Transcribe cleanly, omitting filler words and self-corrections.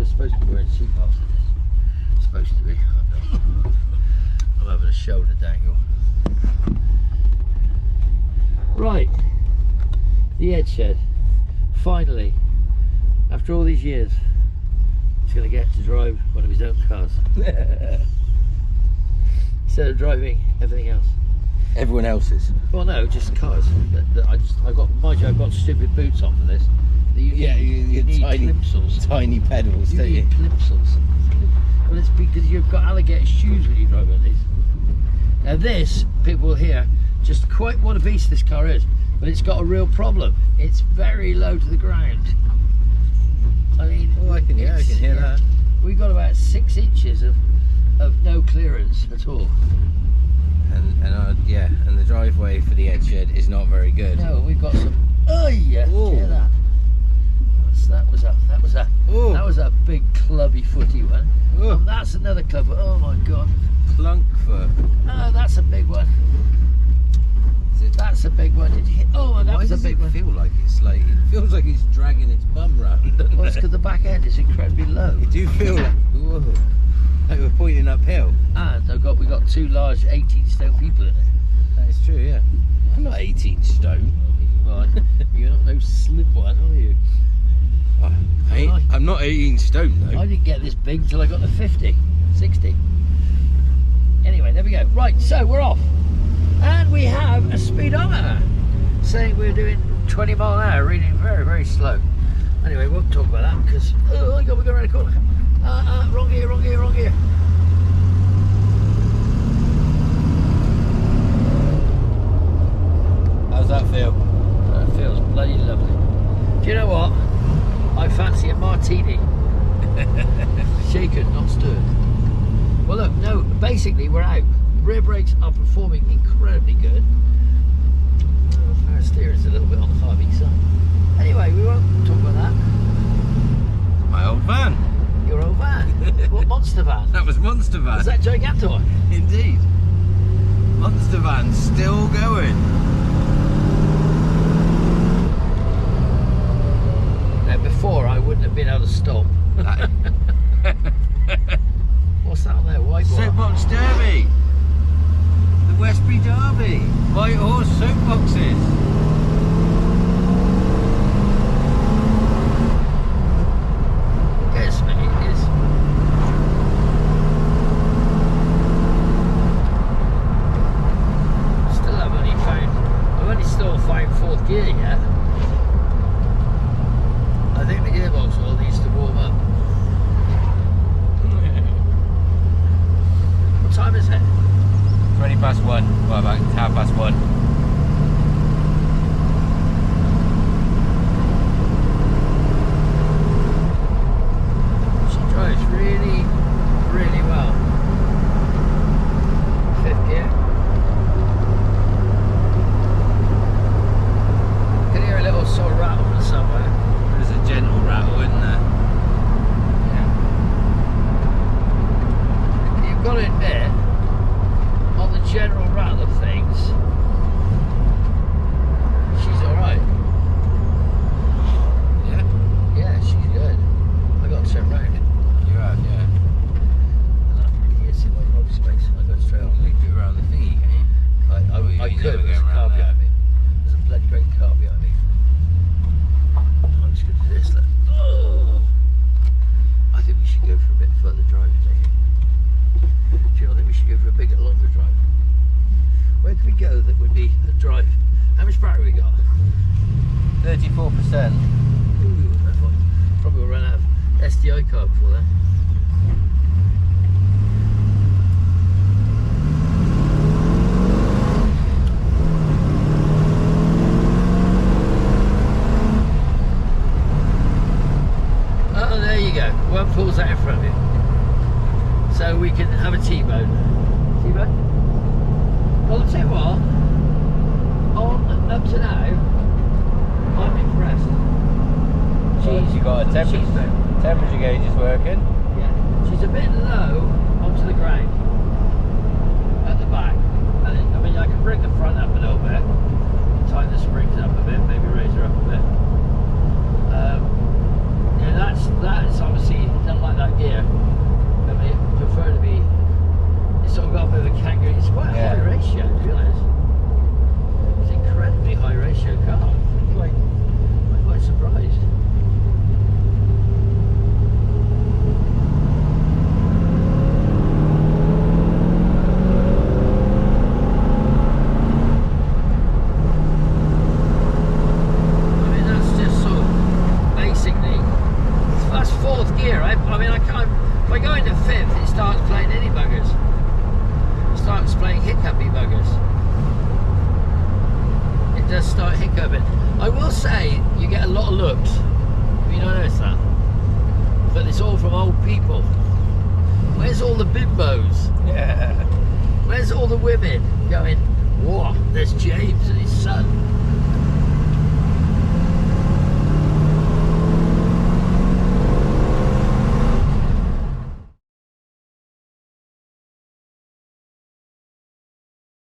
We're supposed to be wearing seatbelts in this. Supposed to be. I'm having a shoulder dangle. Right. The EdShed. Finally, after all these years, he's going to get to drive one of his own cars. Instead of driving everything else. Everyone else's. Well, no, just cars. I've got, mind you, I've got stupid boots on for this. You need plimsolls. Tiny pedals, You don't you? need plimsolls. Well, it's because you've got alligator shoes when you drive on these. Now this, people will hear just quite what a beast this car is, but it's got a real problem. It's very low to the ground. I mean, Oh, I can hear that. We've got about 6 inches of no clearance at all. And the driveway for the EdShed is not very good. No, we've got some. Oh yeah, Ooh. hear that? That was a big clubby footy one. Ooh. Oh, that's another club. Oh my god. Clunk foot. Oh, that's a big one. That's a big one. Did you hit? Oh, that was a big one. Feel like it feels like it's dragging its bum round. Well, it's because the back end is incredibly low. You do feel like, whoa, like we're pointing uphill. And we got 2 large 18-stone people in it. That is true, yeah. I'm not 18 stone. Well, you're not no slim one, are you? I'm not 18 stone though. I didn't get this big till I got to 50, 60. Anyway, there we go. Right, so we're off. And we have a speedometer saying we're doing 20 mile an hour, reading very, very slow. Anyway, we won't talk about that because, oh my god, we're going around the corner. Wrong gear, wrong gear, wrong gear. How's that feel? That feels bloody lovely. Do you know what? I fancy a martini. Shaken, not stirred. Well look, no, basically we're out. Rear brakes are performing incredibly good. Power steering's a little bit on the far side. Anyway, we won't talk about that. My old van. Your old van. What monster van? That was Monster Van. Is that Gigantor? Indeed. Monster Van's still going. Now before I wouldn't have been able to stop. What's that on there? White one? Soapbox Derby. The Westbury Derby. White horse soapboxes. Yes, mate, it is. Still I've only still found 4th gear yet. I think the gearbox all needs to warm up. What time is it? 20 past 1. Well, about 1:30. She drives really, really well. 5th gear. Can hear a little sort of rattle from somewhere. There's a gentle rattle, isn't there? Yeah. You've got to admit, on the general rattle of things, she's alright. Yeah. Yeah, she's good. I got to turn round. You have, yeah. And that really gets in my road space. I go straight on. Leave it around the thingy, can you? I you could, never there's a go car around behind there. me. There's a bloody great car behind me. I'm just going to do this. Look. Oh. I think we should go for a bit further drive. Do you know, I think we should go for a bigger, longer drive. Where could we go that would be a drive? How much battery we got? 34%. Ooh, that one. Probably will run out of SDI card before then. Oh, there you go. One pulls out in front of you. So we can have a T-bone. T-bone? Well, I'll tell you what. Up to now, I'm impressed. You got a temperature gauge is working. Yeah. must say, you get a lot of looks. Have you not noticed that? But it's all from old people. Where's all the bimbos? Yeah. Where's all the women going, whoa, there's James and his son.